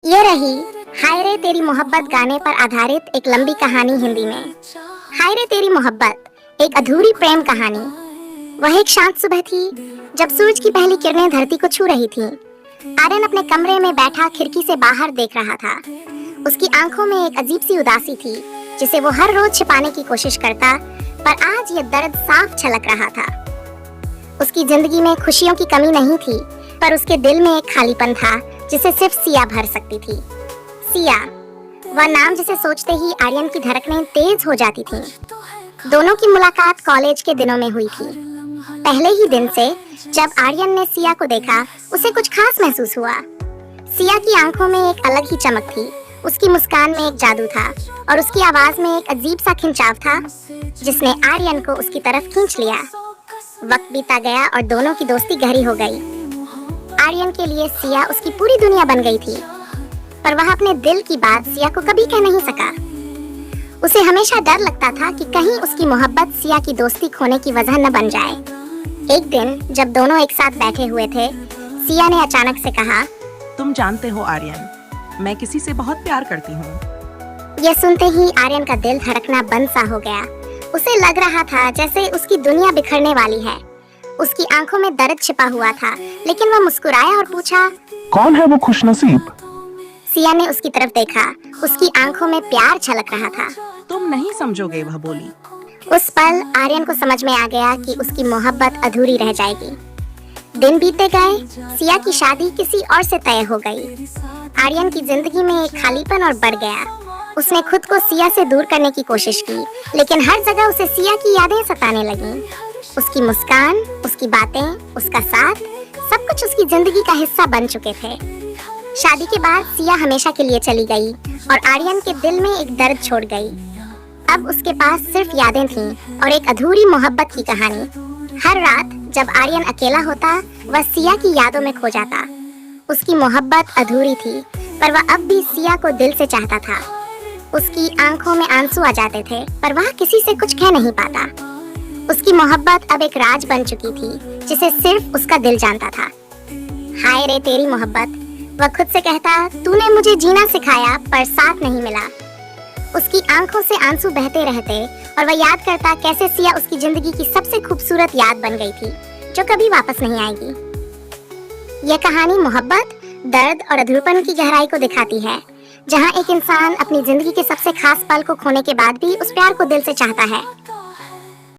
ये रही हाय रे तेरी मोहब्बत गाने पर आधारित एक लंबी कहानी हिंदी में। हाय रे तेरी मोहब्बत, एक अधूरी प्रेम कहानी। वह एक शांत सुबह थी जब सूरज की पहली किरणें धरती को छू रही थीं। आर्यन अपने कमरे में बैठा खिड़की से बाहर देख रहा था। उसकी आंखों में एक अजीब सी उदासी थी जिसे वो हर रोज छिपाने की कोशिश करता, पर आज ये दर्द साफ छलक रहा था। उसकी जिंदगी में खुशियों की कमी नहीं थी, पर उसके दिल में एक खालीपन था जिसे सिर्फ सिया भर सकती थी। सिया, वह नाम जिसे सोचते ही आर्यन की धड़कनें तेज हो जाती थीं। दोनों की मुलाकात कॉलेज के दिनों में हुई थी। पहले ही दिन से जब आर्यन ने सिया को देखा, उसे कुछ खास महसूस हुआ। सिया की आंखों में एक अलग ही चमक थी, उसकी मुस्कान में एक जादू था और उसकी आवाज में एक अजीब सा खिंचाव था जिसने आर्यन को उसकी तरफ खींच लिया। वक्त बीता गया और दोनों की दोस्ती गहरी हो गई। आर्यन के लिए सिया उसकी पूरी दुनिया बन गई थी, पर वह अपने दिल की बात सिया को कभी कह नहीं सका। उसे हमेशा डर लगता था कि कहीं उसकी मोहब्बत सिया की दोस्ती खोने की वजह न बन जाए। एक दिन जब दोनों एक साथ बैठे हुए थे, सिया ने अचानक से कहा, तुम जानते हो आर्यन, मैं किसी से बहुत प्यार करती हूँ। यह सुनते ही आर्यन का दिल धड़कना बंद सा हो गया। उसे लग रहा था जैसे उसकी दुनिया बिखरने वाली है। उसकी आंखों में दर्द छिपा हुआ था, लेकिन वह मुस्कुराया और पूछा, कौन है वो खुशनसीब? सिया ने उसकी तरफ देखा। उसकी आंखों में प्यार छलक रहा था। तुम नहीं समझोगे, वह बोली। उस पल आर्यन को समझ में आ गया कि उसकी मोहब्बत अधूरी रह जाएगी। दिन बीतते गए, सिया की शादी किसी और से तय हो गई। आर्यन की जिंदगी में एक खालीपन और बढ़ गया। उसने खुद को सिया से दूर करने की कोशिश की, लेकिन हर जगह उसे सिया की यादें सताने लगीं। उसकी मुस्कान, उसकी बातें, उसका साथ, सब कुछ उसकी जिंदगी का हिस्सा बन चुके थे। शादी के बाद सिया हमेशा के लिए चली गई और आर्यन के दिल में एक दर्द छोड़ गई। अब उसके पास सिर्फ यादें थीं और एक अधूरी मोहब्बत की कहानी। हर रात जब आर्यन अकेला होता, वह सिया की यादों में खो जाता। उसकी मोहब्बत अधूरी थी, पर वह अब भी सिया को दिल से चाहता था। उसकी आंखों में आंसू आ जाते थे, पर वह किसी से कुछ कह नहीं पाता। उसकी मोहब्बत अब एक राज बन चुकी थी जिसे सिर्फ उसका दिल जानता था। हाय रे तेरी मोहब्बत, वह खुद से कहता, तूने मुझे जीना सिखाया पर साथ नहीं मिला। उसकी आंखों से आंसू बहते रहते और वह याद करता कैसे सिया उसकी जिंदगी की सबसे खूबसूरत याद बन गई थी जो कभी वापस नहीं आएगी। यह कहानी मोहब्बत, दर्द और अधूरपन की गहराई को दिखाती है, जहां एक इंसान अपनी जिंदगी के सबसे खास पल को खोने के बाद भी उस प्यार को दिल से चाहता है।